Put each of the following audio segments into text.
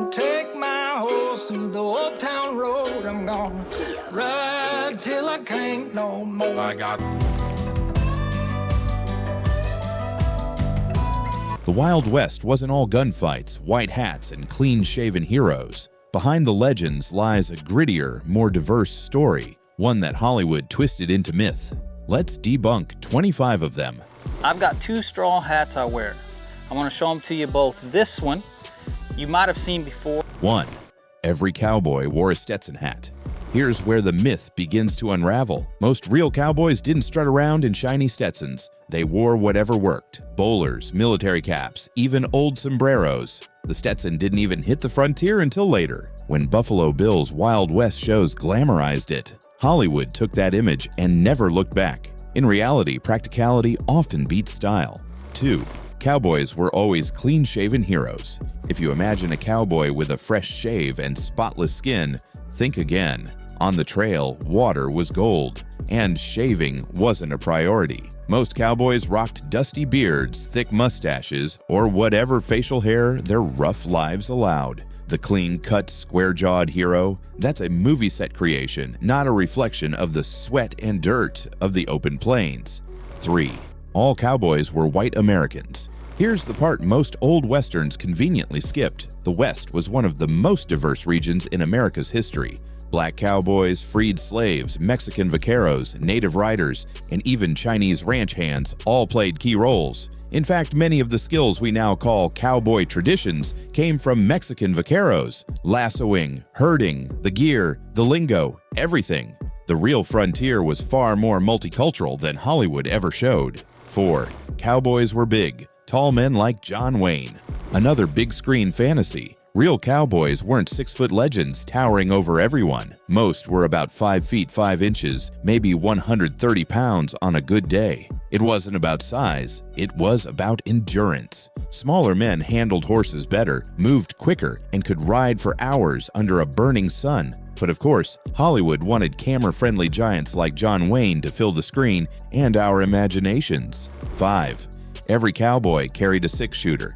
gonna take my horse through the old town road. I'm gonna ride till I can't no more. I got The Wild West wasn't all gunfights, white hats, and clean-shaven heroes. Behind the legends lies a grittier, more diverse story, one that Hollywood twisted into myth. Let's debunk 25 of them. I've got 2 straw hats I wear. I want to show them to you both. This one, you might have seen before. 1. Every cowboy wore a Stetson hat. Here's where the myth begins to unravel. Most real cowboys didn't strut around in shiny Stetsons. They wore whatever worked. Bowlers, military caps, even old sombreros. The Stetson didn't even hit the frontier until later, when Buffalo Bill's Wild West shows glamorized it. Hollywood took that image and never looked back. In reality, practicality often beats style. 2. Cowboys were always clean-shaven heroes. If you imagine a cowboy with a fresh shave and spotless skin, think again. On the trail, water was gold, and shaving wasn't a priority. Most cowboys rocked dusty beards, thick mustaches, or whatever facial hair their rough lives allowed. The clean-cut, square-jawed hero, that's a movie set creation, not a reflection of the sweat and dirt of the open plains. 3. All cowboys were white Americans. Here's the part most old westerns conveniently skipped. The West was one of the most diverse regions in America's history. Black cowboys, freed slaves, Mexican vaqueros, native riders, and even Chinese ranch hands all played key roles. In fact, many of the skills we now call cowboy traditions came from Mexican vaqueros. Lassoing, herding, the gear, the lingo, everything. The real frontier was far more multicultural than Hollywood ever showed. 4. Cowboys were big, tall men like John Wayne. Another big-screen fantasy. Real cowboys weren't 6-foot legends towering over everyone. Most were about 5 feet 5 inches, maybe 130 pounds on a good day. It wasn't about size, it was about endurance. Smaller men handled horses better, moved quicker, and could ride for hours under a burning sun. But of course, Hollywood wanted camera-friendly giants like John Wayne to fill the screen and our imaginations. 5. Every cowboy carried a 6-shooter.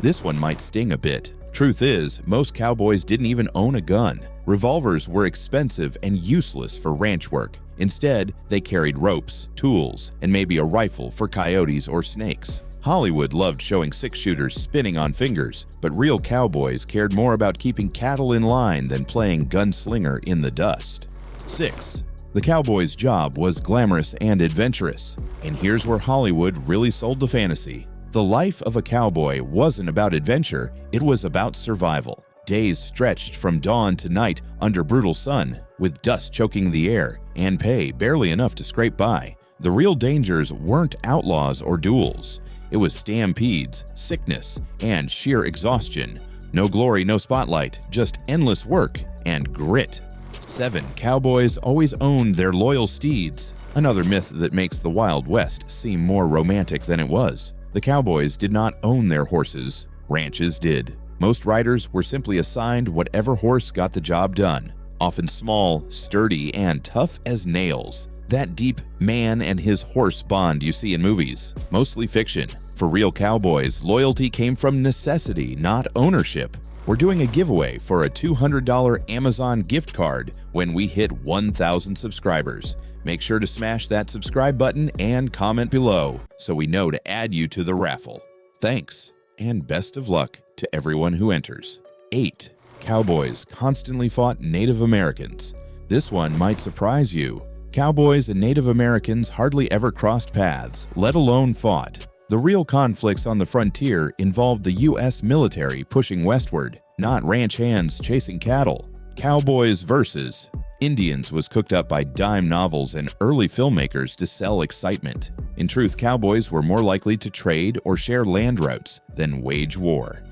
This one might sting a bit. Truth is, most cowboys didn't even own a gun. Revolvers were expensive and useless for ranch work. Instead, they carried ropes, tools, and maybe a rifle for coyotes or snakes. Hollywood loved showing 6-shooters spinning on fingers, but real cowboys cared more about keeping cattle in line than playing gunslinger in the dust. 6. The cowboy's job was glamorous and adventurous. And here's where Hollywood really sold the fantasy. The life of a cowboy wasn't about adventure, it was about survival. Days stretched from dawn to night under brutal sun, with dust choking the air, and pay barely enough to scrape by. The real dangers weren't outlaws or duels. It was stampedes, sickness, and sheer exhaustion. No glory, no spotlight, just endless work and grit. 7. Cowboys always owned their loyal steeds. Another myth that makes the Wild West seem more romantic than it was. The cowboys did not own their horses, ranches did. Most riders were simply assigned whatever horse got the job done, often small, sturdy, and tough as nails. That deep man and his horse bond you see in movies, mostly fiction. For real cowboys, loyalty came from necessity, not ownership. We're doing a giveaway for a $200 Amazon gift card when we hit 1,000 subscribers. Make sure to smash that subscribe button and comment below so we know to add you to the raffle. Thanks, and best of luck to everyone who enters. 8. Cowboys constantly fought Native Americans. This one might surprise you. Cowboys and Native Americans hardly ever crossed paths, let alone fought. The real conflicts on the frontier involved the U.S. military pushing westward, not ranch hands chasing cattle. Cowboys versus Indians was cooked up by dime novels and early filmmakers to sell excitement. In truth, cowboys were more likely to trade or share land routes than wage war.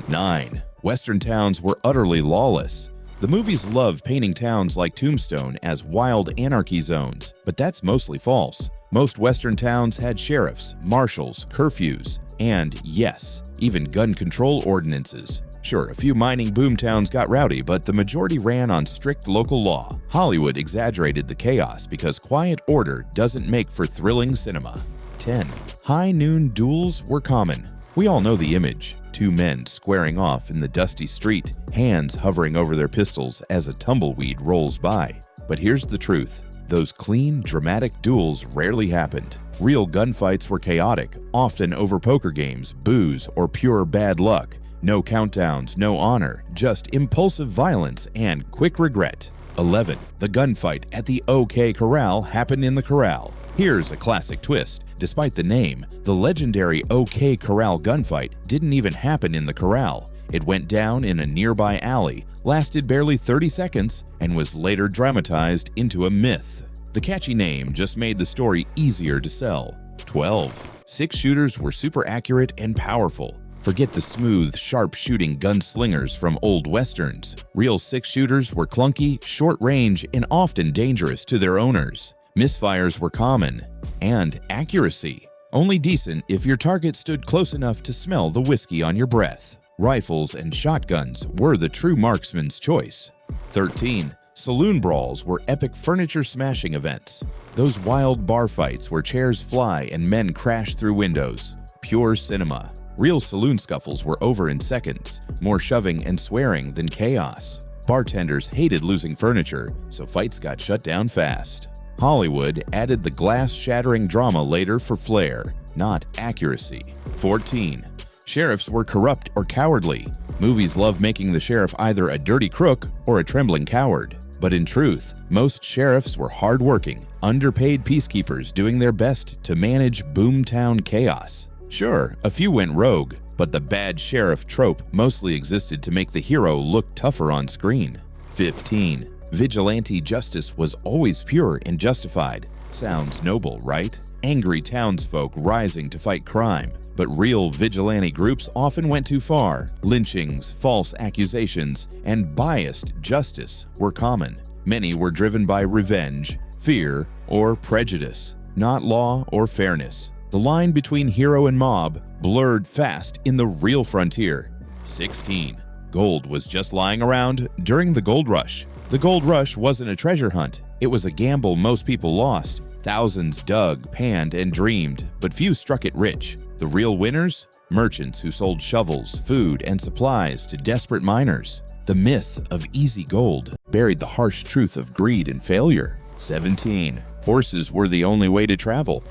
9. Western towns were utterly lawless. The movies loved painting towns like Tombstone as wild anarchy zones, but that's mostly false. Most Western towns had sheriffs, marshals, curfews, and yes, even gun control ordinances. Sure, a few mining boom towns got rowdy, but the majority ran on strict local law. Hollywood exaggerated the chaos because quiet order doesn't make for thrilling cinema. 10. High noon duels were common. We all know the image. Two men squaring off in the dusty street, hands hovering over their pistols as a tumbleweed rolls by. But here's the truth. Those clean, dramatic duels rarely happened. Real gunfights were chaotic, often over poker games, booze, or pure bad luck. No countdowns, no honor, just impulsive violence and quick regret. 11. The gunfight at the OK Corral happened in the corral. Here's a classic twist. Despite the name, the legendary OK Corral gunfight didn't even happen in the corral. It went down in a nearby alley, lasted barely 30 seconds, and was later dramatized into a myth. The catchy name just made the story easier to sell. 12. Six-shooters were super accurate and powerful. Forget the smooth, sharp-shooting gunslingers from old westerns. Real six-shooters were clunky, short-range, and often dangerous to their owners. Misfires were common. And accuracy. Only decent if your target stood close enough to smell the whiskey on your breath. Rifles and shotguns were the true marksman's choice. 13. Saloon brawls were epic furniture-smashing events. Those wild bar fights where chairs fly and men crash through windows. Pure cinema. Real saloon scuffles were over in seconds, more shoving and swearing than chaos. Bartenders hated losing furniture, so fights got shut down fast. Hollywood added the glass-shattering drama later for flair, not accuracy. 14. Sheriffs were corrupt or cowardly. Movies love making the sheriff either a dirty crook or a trembling coward. But in truth, most sheriffs were hard-working, underpaid peacekeepers doing their best to manage boomtown chaos. Sure, a few went rogue, but the bad sheriff trope mostly existed to make the hero look tougher on screen. 15. Vigilante justice was always pure and justified. Sounds noble, right? Angry townsfolk rising to fight crime. But real vigilante groups often went too far. Lynchings, false accusations, and biased justice were common. Many were driven by revenge, fear, or prejudice, not law or fairness. The line between hero and mob blurred fast in the real frontier. 16. Gold was just lying around during the gold rush. The gold rush wasn't a treasure hunt. It was a gamble most people lost. Thousands dug, panned, and dreamed, but few struck it rich. The real winners? Merchants who sold shovels, food, and supplies to desperate miners. The myth of easy gold buried the harsh truth of greed and failure. 17. Horses were the only way to travel.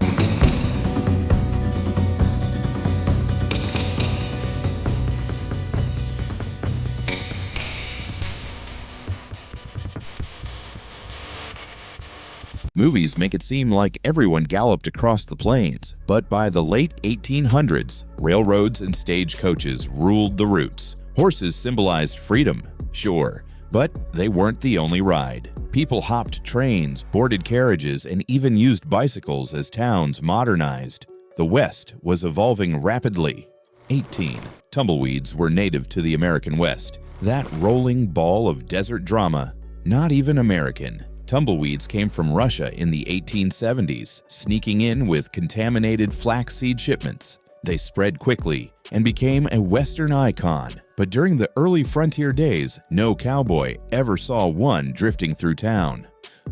Movies make it seem like everyone galloped across the plains, but by the late 1800s, railroads and stagecoaches ruled the routes. Horses symbolized freedom, sure, but they weren't the only ride. People hopped trains, boarded carriages, and even used bicycles as towns modernized. The West was evolving rapidly. 18. Tumbleweeds were native to the American West. That rolling ball of desert drama, not even American. Tumbleweeds came from Russia in the 1870s, sneaking in with contaminated flaxseed shipments. They spread quickly and became a Western icon. But during the early frontier days, no cowboy ever saw one drifting through town.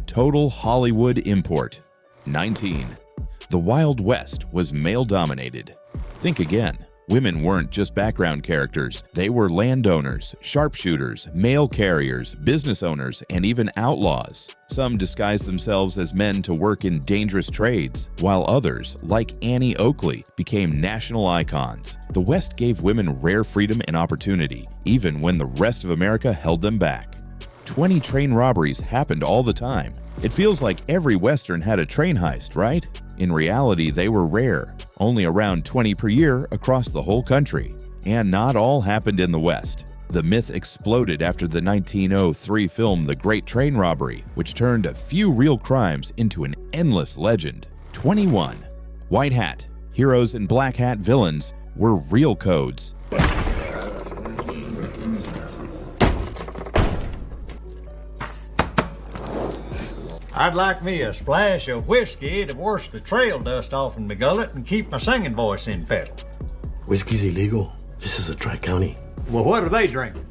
Total Hollywood import. 19. The Wild West was male-dominated. Think again. Women weren't just background characters. They were landowners, sharpshooters, mail carriers, business owners, and even outlaws. Some disguised themselves as men to work in dangerous trades, while others, like Annie Oakley, became national icons. The West gave women rare freedom and opportunity, even when the rest of America held them back. 20 train robberies happened all the time. It feels like every Western had a train heist, right? In reality, they were rare, only around 20 per year across the whole country. And not all happened in the West. The myth exploded after the 1903 film The Great Train Robbery, which turned a few real crimes into an endless legend. 21. White hat, heroes and black hat villains were real codes. I'd like me a splash of whiskey to wash the trail dust off in my gullet and keep my singing voice in fettle. Whiskey's illegal. This is a tri-county. Well, what are they drinking?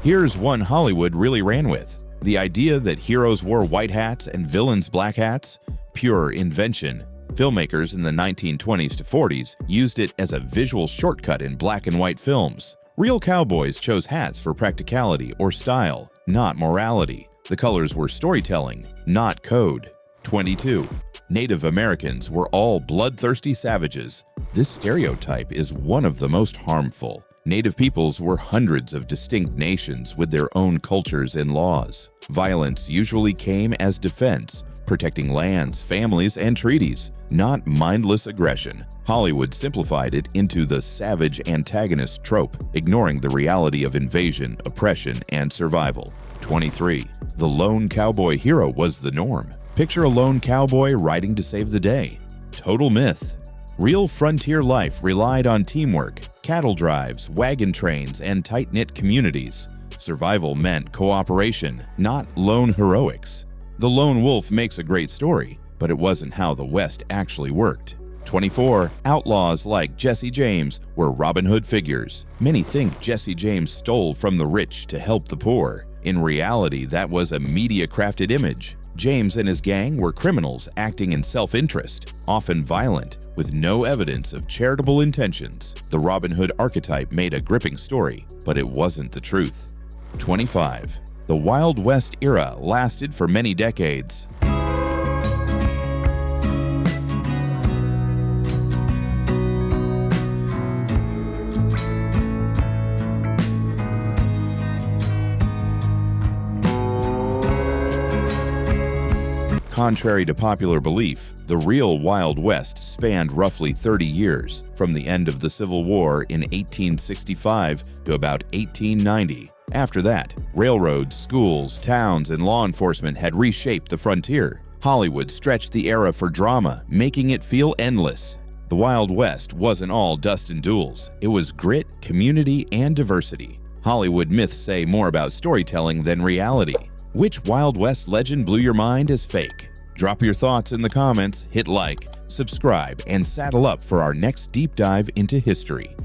Here's one Hollywood really ran with. The idea that heroes wore white hats and villains black hats? Pure invention. Filmmakers in the 1920s to 40s used it as a visual shortcut in black and white films. Real cowboys chose hats for practicality or style, not morality. The colors were storytelling, not code. 22. Native Americans were all bloodthirsty savages. This stereotype is one of the most harmful. Native peoples were hundreds of distinct nations with their own cultures and laws. Violence usually came as defense, protecting lands, families, and treaties, not mindless aggression. Hollywood simplified it into the savage antagonist trope, ignoring the reality of invasion, oppression, and survival. 23. The lone cowboy hero was the norm. Picture a lone cowboy riding to save the day. Total myth. Real frontier life relied on teamwork, cattle drives, wagon trains, and tight-knit communities. Survival meant cooperation, not lone heroics. The lone wolf makes a great story, but it wasn't how the West actually worked. 24. Outlaws like Jesse James were Robin Hood figures. Many think Jesse James stole from the rich to help the poor. In reality, that was a media-crafted image. James and his gang were criminals acting in self-interest, often violent, with no evidence of charitable intentions. The Robin Hood archetype made a gripping story, but it wasn't the truth. 25. The Wild West era lasted for many decades. Contrary to popular belief, the real Wild West spanned roughly 30 years, from the end of the Civil War in 1865 to about 1890. After that, railroads, schools, towns, and law enforcement had reshaped the frontier. Hollywood stretched the era for drama, making it feel endless. The Wild West wasn't all dust and duels. It was grit, community, and diversity. Hollywood myths say more about storytelling than reality. Which Wild West legend blew your mind as fake? Drop your thoughts in the comments, hit like, subscribe, and saddle up for our next deep dive into history.